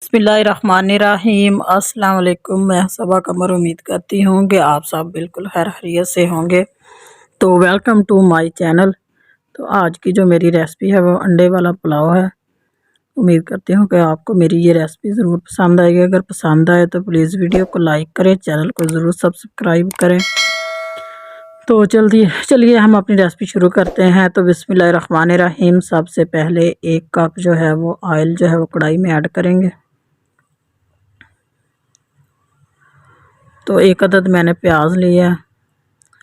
बिस्मिल्लाहिर्रहमानिर्रहीम। अस्सलाम वालेकुम। मैं सबा कमर उम्मीद करती हूँ कि आप सब बिल्कुल खैरियत से होंगे। तो वेलकम टू माय चैनल। तो आज की जो मेरी रेसिपी है वो अंडे वाला पुलाव है। उम्मीद करती हूँ कि आपको मेरी ये रेसिपी ज़रूर पसंद आएगी। अगर पसंद आए तो प्लीज़ वीडियो को लाइक करें, चैनल को ज़रूर सब्सक्राइब करें। तो जल्दी चलिए हम अपनी रेसिपी शुरू करते हैं। तो बिस्मिल्लाहिर्रहमानिर्रहीम। सबसे पहले 1 कप जो है वो ऑयल जो है वो कढ़ाई में ऐड करेंगे। तो 1 अदद मैंने प्याज लिया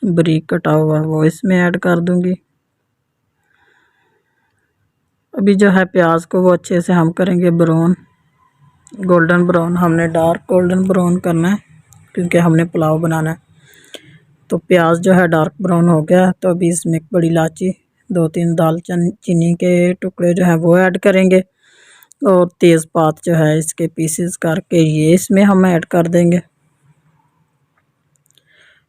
बारीक कटा हुआ, वो इसमें ऐड कर दूंगी। अभी जो है प्याज को वो अच्छे से हम करेंगे ब्राउन, गोल्डन ब्राउन। हमने डार्क गोल्डन ब्राउन करना है क्योंकि हमने पुलाव बनाना है। तो प्याज जो है डार्क ब्राउन हो गया। तो अभी इसमें 1 बड़ी इलायची, 2-3 दालचीनी के टुकड़े जो है वो ऐड करेंगे और तेज़पात जो है इसके पीसेस करके ये इसमें हम ऐड कर देंगे।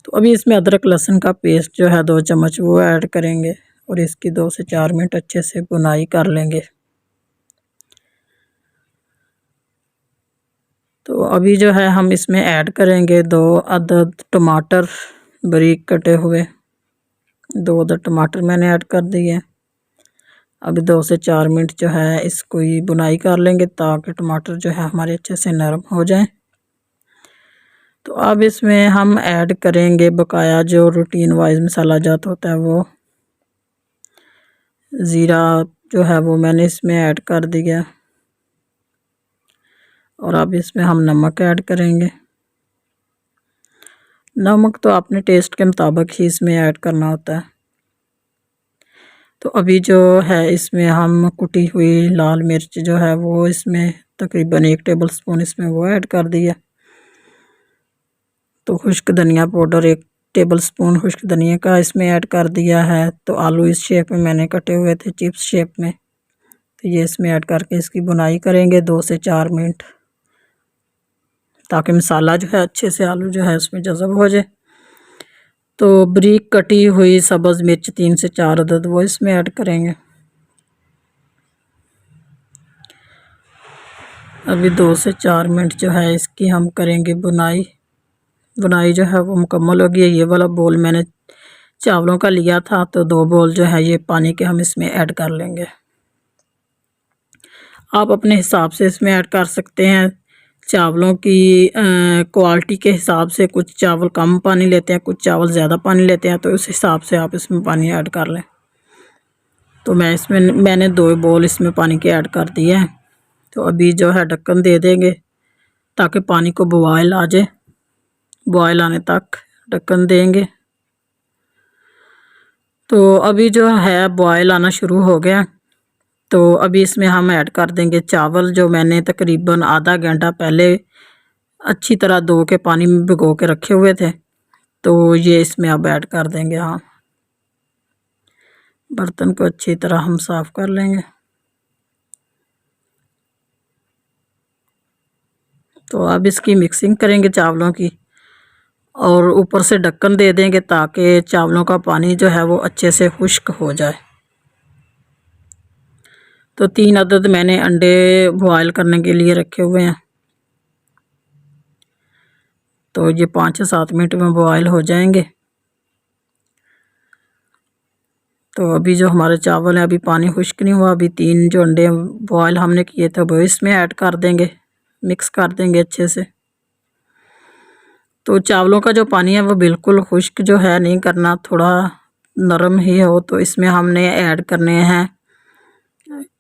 तो अभी इसमें अदरक लहसुन का पेस्ट जो है 2 चम्मच वो ऐड करेंगे और इसकी 2 से 4 मिनट अच्छे से भुनाई कर लेंगे। तो अभी जो है हम इसमें ऐड करेंगे 2 अदद टमाटर बारीक कटे हुए। 2 अदद टमाटर मैंने ऐड कर दिए। अभी 2 से 4 मिनट जो है इसको ही भुनाई कर लेंगे ताकि टमाटर जो है हमारे अच्छे से नरम हो जाए। तो अब इसमें हम ऐड करेंगे बकाया जो रूटीन वाइज मसाला जात होता है, वो ज़ीरा जो है वो मैंने इसमें ऐड कर दिया। और अब इसमें हम नमक ऐड करेंगे। नमक तो अपने टेस्ट के मुताबिक ही इसमें ऐड करना होता है। तो अभी जो है इसमें हम कुटी हुई लाल मिर्च जो है वो इसमें तकरीबन 1 टेबल स्पून इसमें वो ऐड कर दिया। तो खुश्क धनिया पाउडर 1 टेबल स्पून खुश्क धनिया का इसमें ऐड कर दिया है। तो आलू इस शेप में मैंने कटे हुए थे, चिप्स शेप में। तो ये इसमें ऐड करके इसकी भुनाई करेंगे 2 से 4 मिनट ताकि मसाला जो है अच्छे से आलू जो है उसमें जज़ब हो जाए। तो बारीक कटी हुई सब्ज़ मिर्च 3 से 4 अदद वो इसमें ऐड करेंगे। अभी 2 से 4 मिनट जो है इसकी हम करेंगे भुनाई जो है वो मुकम्मल हो गई है। ये वाला बोल मैंने चावलों का लिया था, तो 2 बोल जो है ये पानी के हम इसमें ऐड कर लेंगे। आप अपने हिसाब से इसमें ऐड कर सकते हैं। चावलों की क्वालिटी के हिसाब से कुछ चावल कम पानी लेते हैं, कुछ चावल ज़्यादा पानी लेते हैं, तो उस हिसाब से आप इसमें पानी ऐड कर लें। तो मैंने 2 बोल इसमें पानी के ऐड कर दिए हैं। तो अभी जो है ढक्कन दे देंगे ताकि पानी को बॉयल आ जाए। बॉयल आने तक ढक्कन देंगे। तो अभी जो है बॉयल आना शुरू हो गया। तो अभी इसमें हम ऐड कर देंगे चावल जो मैंने तकरीबन आधा घंटा पहले अच्छी तरह धो के पानी में भिगो के रखे हुए थे। तो ये इसमें अब ऐड कर देंगे। हाँ, बर्तन को अच्छी तरह हम साफ़ कर लेंगे। तो अब इसकी मिक्सिंग करेंगे चावलों की और ऊपर से ढक्कन दे देंगे ताकि चावलों का पानी जो है वो अच्छे से खुश्क हो जाए। तो 3 अदद मैंने अंडे बॉयल करने के लिए रखे हुए हैं। तो ये 5 से 7 मिनट में बॉयल हो जाएंगे। तो अभी जो हमारे चावल है अभी पानी खुश्क नहीं हुआ। अभी 3 जो अंडे बॉयल हमने किए थे वो इसमें ऐड कर देंगे, मिक्स कर देंगे अच्छे से। तो चावलों का जो पानी है वो बिल्कुल खुश्क जो है नहीं करना, थोड़ा नरम ही हो। तो इसमें हमने ऐड करने हैं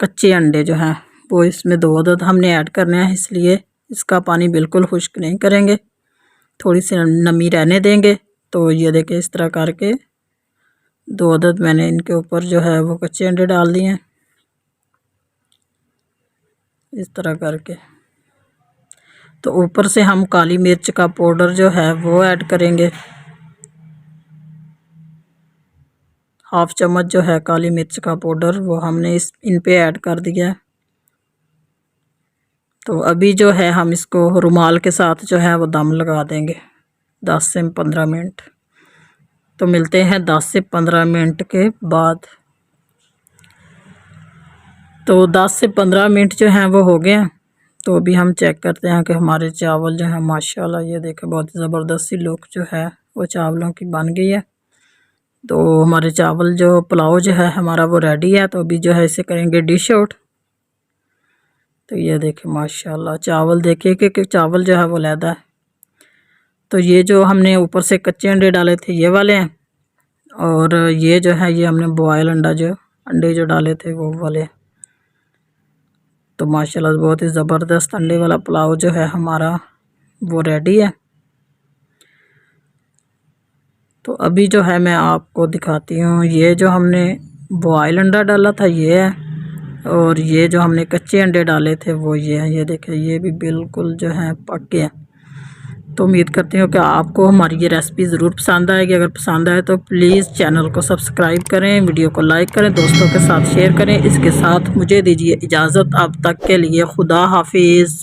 कच्चे अंडे जो हैं वो इसमें 2 अदद हमने ऐड करने हैं, इसलिए इसका पानी बिल्कुल खुश्क नहीं करेंगे, थोड़ी सी नमी रहने देंगे। तो ये देखिए इस तरह करके 2 अदद मैंने इनके ऊपर जो है वो कच्चे अंडे डाल दिए हैं इस तरह करके। तो ऊपर से हम काली मिर्च का पाउडर जो है वो ऐड करेंगे। 1/2 चम्मच जो है काली मिर्च का पाउडर वो हमने इन पे ऐड कर दिया। तो अभी जो है हम इसको रुमाल के साथ जो है वो दम लगा देंगे 10 से 15 मिनट। तो मिलते हैं 10 से 15 मिनट के बाद। तो 10 से 15 मिनट जो हैं वो हो गए हैं। तो अभी हम चेक करते हैं कि हमारे चावल जो है माशाल्लाह ये देखें बहुत ज़बरदस्त सी लुक जो है वो चावलों की बन गई है। तो हमारे चावल जो पुलाव जो है हमारा वो रेडी है। तो अभी जो है इसे करेंगे डिश आउट। तो ये देखें माशाल्लाह चावल देखिए कि चावल जो है वो लैदा है। तो ये जो हमने ऊपर से कच्चे अंडे डाले थे ये वाले हैं, और ये जो है ये हमने बॉयल अंडे जो डाले थे वो वाले। तो माशाल्लाह बहुत ही ज़बरदस्त अंडे वाला पुलाव जो है हमारा वो रेडी है। तो अभी जो है मैं आपको दिखाती हूँ, ये जो हमने बॉयल अंडा डाला था ये है, और ये जो हमने कच्चे अंडे डाले थे वो ये है। ये देखें ये भी बिल्कुल जो है पक गया। तो उम्मीद करती हूँ कि आपको हमारी ये रेसिपी ज़रूर पसंद आएगी। अगर पसंद आए तो प्लीज़ चैनल को सब्सक्राइब करें, वीडियो को लाइक करें, दोस्तों के साथ शेयर करें। इसके साथ मुझे दीजिए इजाज़त। अब तक के लिए खुदा हाफिज़।